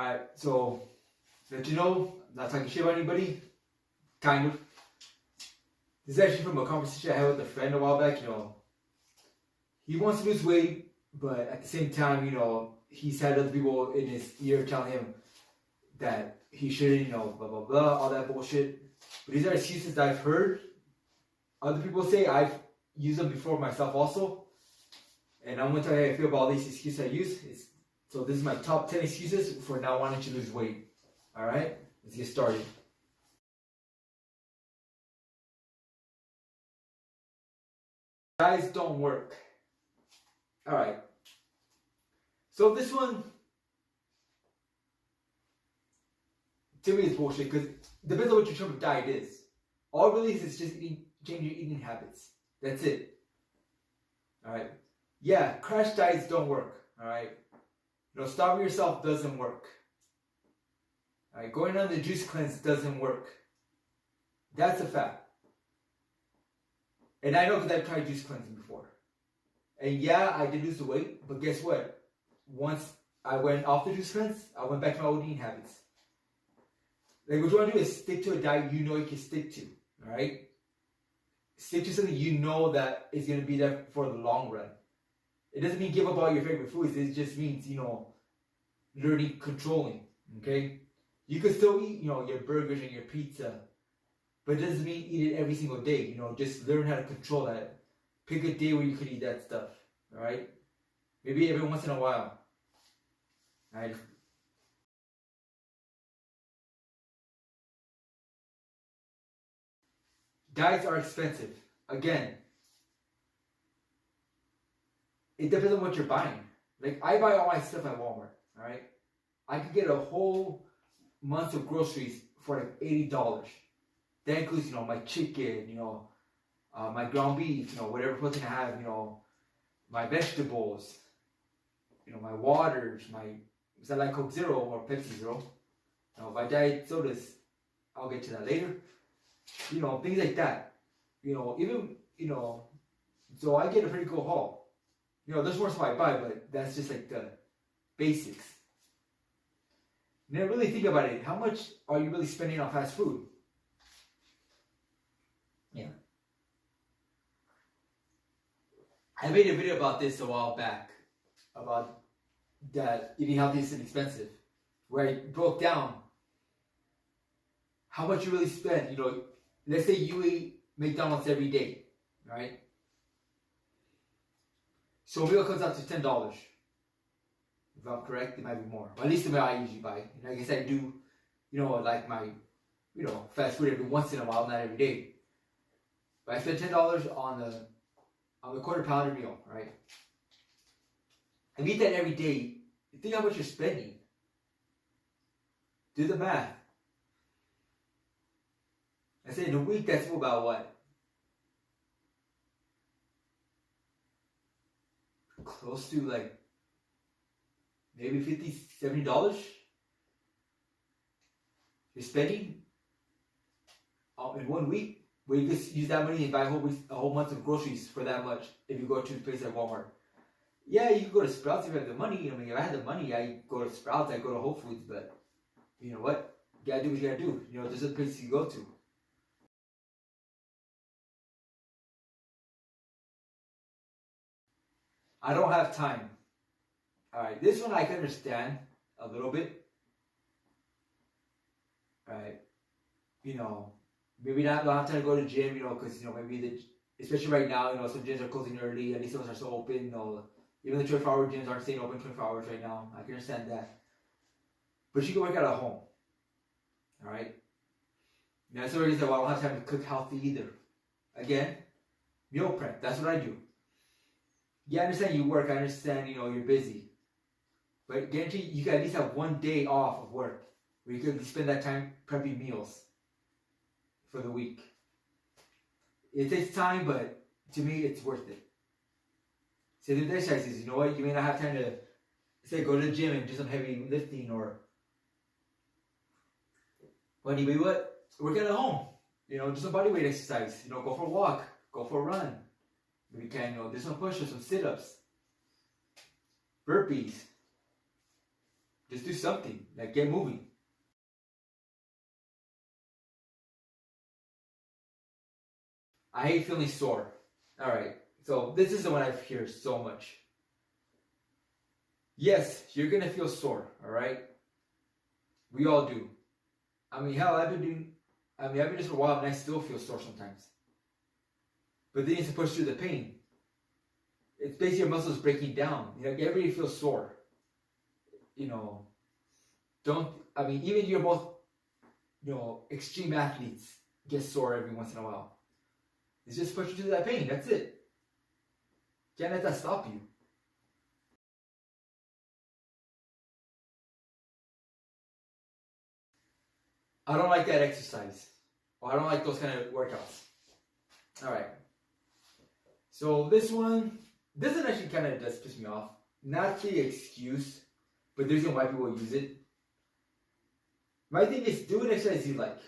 Alright, so let you know, I'm not talking shit about anybody. Kind of. This is actually from a conversation I had with a friend a while back. He wants to lose weight, but at the same time, he's had other people in his ear telling him that he shouldn't, blah, blah, blah, all that bullshit. But these are excuses that I've heard other people say. I've used them before myself also. And I'm going to tell you how I feel about all these excuses I use. So this is my top 10 excuses for not wanting to lose weight. Alright, let's get started. Diets don't work. Alright. So this one, to me, is bullshit because it depends on what your term of diet is. All it really is just changing your eating habits. That's it. Alright. Yeah, crash diets don't work. Alright. Starving yourself doesn't work. Alright, going on the juice cleanse doesn't work. That's a fact. And I know because I've tried juice cleansing before. And yeah, I did lose the weight, but guess what? Once I went off the juice cleanse, I went back to my old eating habits. Like, what you want to do is stick to a diet you know you can stick to. Alright? Stick to something you know that is going to be there for the long run. It doesn't mean give up all your favorite foods. It just means, learning controlling. Okay? You can still eat, your burgers and your pizza. But it doesn't mean eat it every single day. Just learn how to control that. Pick a day where you could eat that stuff. Alright? Maybe every once in a while. Alright? Diets are expensive. Again, it depends on what you're buying. Like, I buy all my stuff at Walmart, alright? I could get a whole month of groceries for like $80. That includes, my chicken, my ground beef, whatever protein I have, my vegetables, my waters, because I like Coke Zero or Pepsi Zero. My diet sodas, I'll get to that later. Things like that. So I get a pretty cool haul. There's more stuff I buy, but that's just like the basics. Now really think about it. How much are you really spending on fast food? Yeah. I made a video about this a while back, about that eating healthy is inexpensive, where I broke down how much you really spend. Let's say you eat McDonald's every day, right? So a meal comes out to $10. If I'm correct, it might be more. Or at least the meal I usually buy. And I guess I do, like my, fast food every once in a while, not every day. But I spend $10 on the quarter pounder meal, right? And eat that every day. Think how much you're spending. Do the math. I say in a week, that's about what? Close to like maybe $50, $70 you're spending in 1 week, where you just use that money and buy a whole month of groceries for that much if you go to a place like Walmart. Yeah, you can go to Sprouts if you have the money. If I had the money, I go to Sprouts, I go to Whole Foods, but you know what? You gotta do what you gotta do. There's other places you go to. I don't have time. Alright, this one I can understand a little bit. Alright, maybe not don't have time to go to the gym, because, maybe especially right now, some gyms are closing early, at least those are still open, even the 24-hour gyms aren't staying open 24 hours right now. I can understand that. But you can work out at home. Alright? Now, somebody said, well, I don't have time to cook healthy either. Again, meal prep. That's what I do. Yeah, I understand you work. I understand, you're busy. But guarantee you can at least have 1 day off of work where you can spend that time prepping meals for the week. It takes time, but to me, it's worth it. So do the exercises. You know what? You may not have time to, say, go to the gym and do some heavy lifting or... But anyway, what? Work out at home. Do some body weight exercise. Go for a walk. Go for a run. Maybe you can, do some push-ups, some sit-ups. Burpees. Just do something. Like, get moving. I hate feeling sore. Alright, so this is the one I hear so much. Yes, you're gonna feel sore, alright? We all do. I mean, hell, I've been doing this for a while and I still feel sore sometimes. But then you have to push through the pain. It's basically your muscles breaking down. You know, everybody feels sore. You know, even you're both, extreme athletes get sore every once in a while. It's just pushing through that pain, that's it. Can't let that stop you. I don't like that exercise. Or I don't like those kind of workouts. Alright. So this one actually kind of does piss me off. Not the excuse, but the reason why people use it. My thing is, do an exercise you like.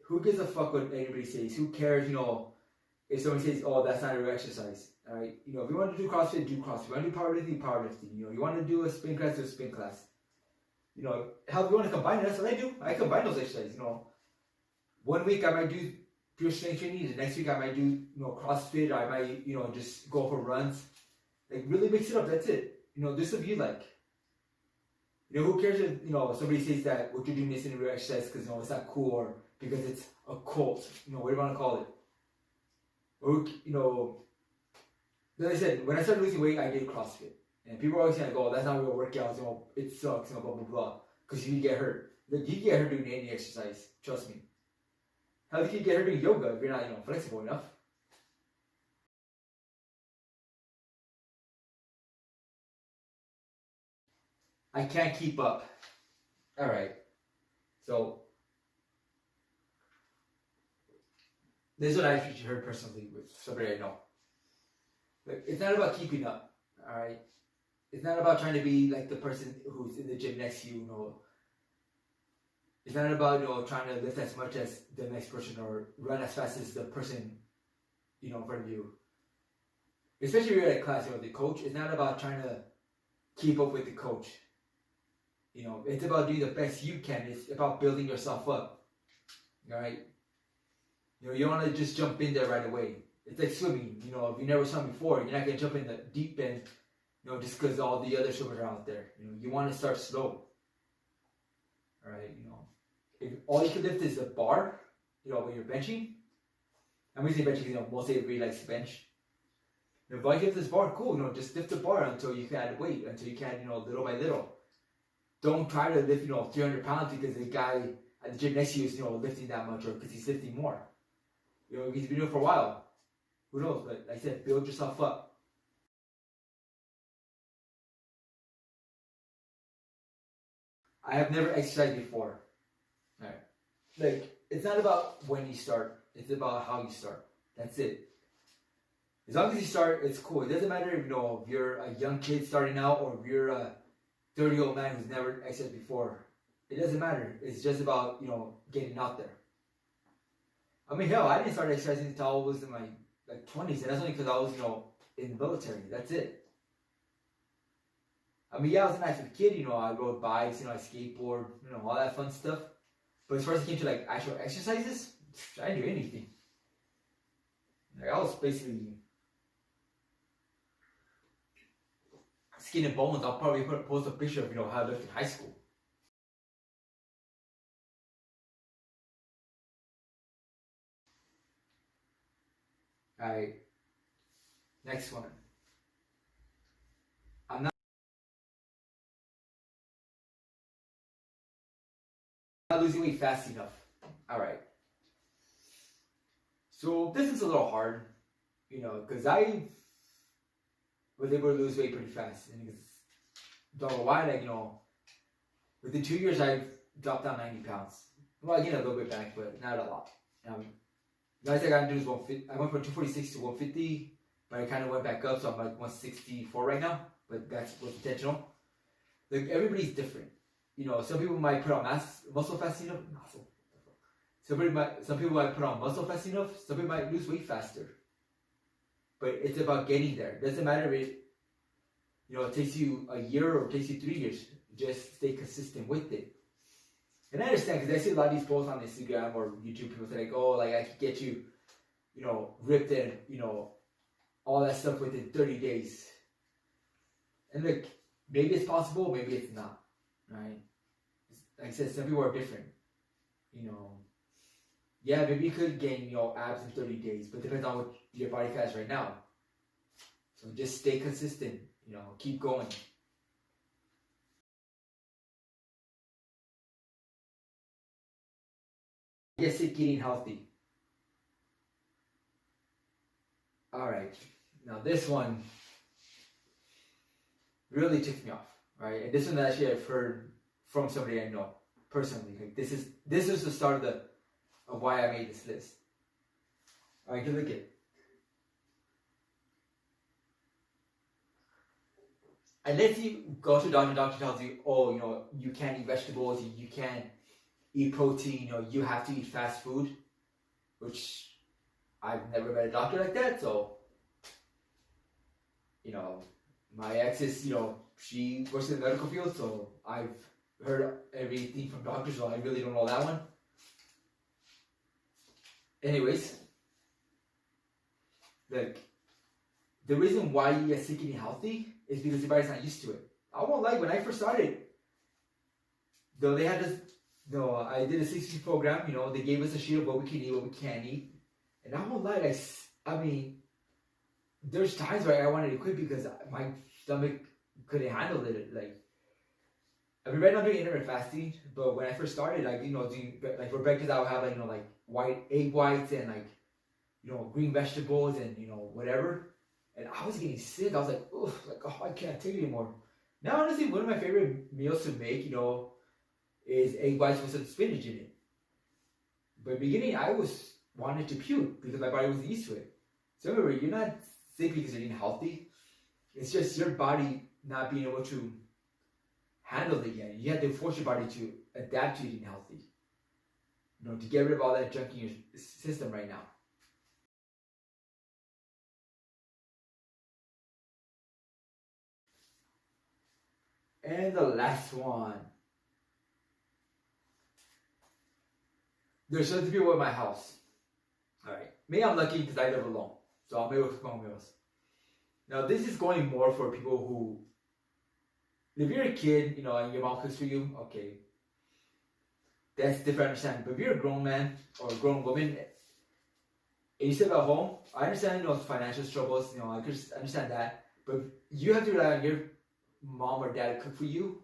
Who gives a fuck what anybody says? Who cares, if someone says, oh, that's not a real exercise. Alright? If you want to do CrossFit, do CrossFit. If you want to do powerlifting, powerlifting. You want to do a spin class, do a spin class. How if you want to combine it, that's what I do. I combine those exercises. 1 week I might do pure strength training. The next week I might do, CrossFit. Or I might, just go for runs. Like, really mix it up. That's it. Do stuff you like. Who cares if, somebody says that what you're doing isn't a real exercise because, it's not cool or because it's a cult, whatever you want to call it. Or, like I said, when I started losing weight, I did CrossFit. And people are always saying, oh, that's not real workouts, it sucks, blah, blah, blah. Because you get hurt. Like, you get hurt doing any exercise. Trust me. How do you get hurt doing yoga if you're not, flexible enough? I can't keep up. Alright. So, this is what I actually heard personally with somebody I know. Like, it's not about keeping up. Alright? It's not about trying to be like the person who's in the gym next to you, It's not about, trying to lift as much as the next person or run as fast as the person, in front of you. Especially if you're at a class, the coach, it's not about trying to keep up with the coach. It's about doing the best you can. It's about building yourself up. Alright? You don't want to just jump in there right away. It's like swimming. If you never swum before, you're not going to jump in the deep end, just because all the other swimmers are out there. You want to start slow. Alright? If all you can lift is a bar, when you're benching. I'm going to say benching because, most everybody likes to bench. If all you lift this bar, cool. Just lift the bar until you can add weight, until you can, little by little. Don't try to lift, 300 pounds because the guy at the gym next to you is, lifting that much or because he's lifting more. He's been doing it for a while. Who knows? But like I said, build yourself up. I have never exercised before. Alright. Like, it's not about when you start. It's about how you start. That's it. As long as you start, it's cool. It doesn't matter if, if you're a young kid starting out or if you're a 30-year-old man who's never exercised before. It doesn't matter. It's just about, getting out there. I mean, hell, I didn't start exercising until I was in my 20s, and that's only because I was, in the military. That's it. I mean, yeah, I was an active kid, I rode bikes, I skateboard, all that fun stuff. But as far as it came to, actual exercises, I didn't do anything. I was basically skin and bones. I'll probably post a picture of, how I lived in high school. Alright. Next one. I'm not losing weight fast enough. Alright. So this is a little hard, because I was able to lose weight pretty fast. And don't know why, within 2 years I've dropped down 90 pounds. Well, I gained a little bit back, but not a lot. The last thing I got to do is 150. I went from 246 to 150, but I kind of went back up, so I'm 164 right now. But that was intentional. Everybody's different. Some people might put on muscle fast enough. Some people might put on muscle fast enough. Some people might lose weight faster. But it's about getting there. It doesn't matter if it takes you a year or it takes you 3 years. just stay consistent with it. And I understand, because I see a lot of these posts on Instagram or YouTube, people say like, oh, like I could get you, ripped and, all that stuff within 30 days. And look, maybe it's possible, maybe it's not, right? Like I said, some people are different, Yeah, maybe you could gain, abs in 30 days, but it depends on what your body fat is right now. So just stay consistent, keep going. Get sick eating healthy. Alright, now this one really ticks me off, right? And this one actually I've heard from somebody I know personally. Like this is the start of why I made this list. Alright, look at it. Unless you go to doctor tells you, oh, you can't eat vegetables, you can't eat protein, you have to eat fast food, which I've never met a doctor like that, so, my ex is, she works in the medical field, so I've heard everything from doctors, so I really don't know that one. Anyways, like, the reason why you get sick eating healthy is because your body's not used to it. I won't lie, when I first started, though they had this, I did a 6-week program, they gave us a sheet of what we can eat, what we can't eat. And I won't lie, I mean, there's times where I wanted to quit because my stomach couldn't handle it. Like, I mean, right now I'm doing intermittent fasting, but when I first started, doing, like, for breakfast, I would have, like, white egg whites and, like, green vegetables and, whatever. And I was getting sick. I was like, oh, I can't take it anymore. Now, honestly, one of my favorite meals to make, is egg whites with some spinach in it. But in the beginning, I was wanted to puke because my body wasn't used to it. So remember, you're not sick because you're eating healthy. It's just your body not being able to handle it yet. You have to force your body to adapt to eating healthy. To get rid of all that junk in your system right now. And the last one. There's certain people in my house. Alright. Me, I'm lucky because I live alone. So I'm able to cook my own meals. Now, this is going more for people who, if you're a kid, and your mom cooks for you, okay. That's different, understanding. But if you're a grown man or a grown woman, and you live at home, I understand, financial struggles, I could understand that. But you have to rely on your mom or dad to cook for you.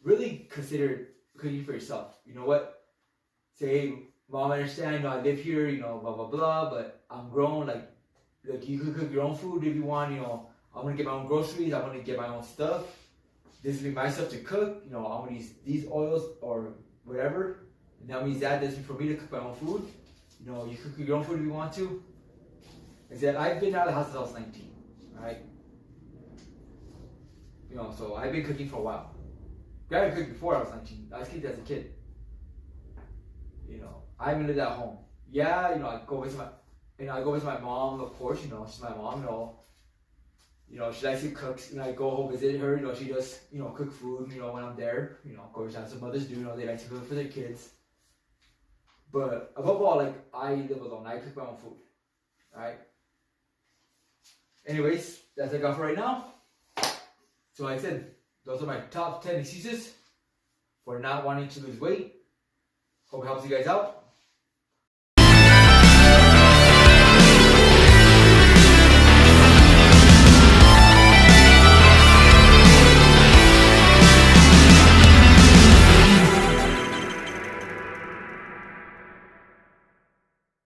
Really consider cooking for yourself. You know what? Say, Mom, I understand, I live here, blah, blah, blah, but I'm grown, like, you can cook your own food if you want, I'm going to get my own groceries, I'm going to get my own stuff. This is my stuff to cook, I'm going to use these oils or whatever. And that means that this is for me to cook my own food. You can cook your own food if you want to. I said, I've been out of the house since I was 19, right? So I've been cooking for a while. I cooked before I was 19. I was cooking as a kid. I even lived at home. Yeah, I go visit my mom, of course, she's my mom, she likes to cook, I go home visit her, she does, cook food, when I'm there, of course, as some mothers do, they like to cook for their kids. But above all, like, I live alone, I cook my own food, alright? Anyways, that's what I got for right now. So like I said, those are my top 10 excuses for not wanting to lose weight. Hope it helps you guys out.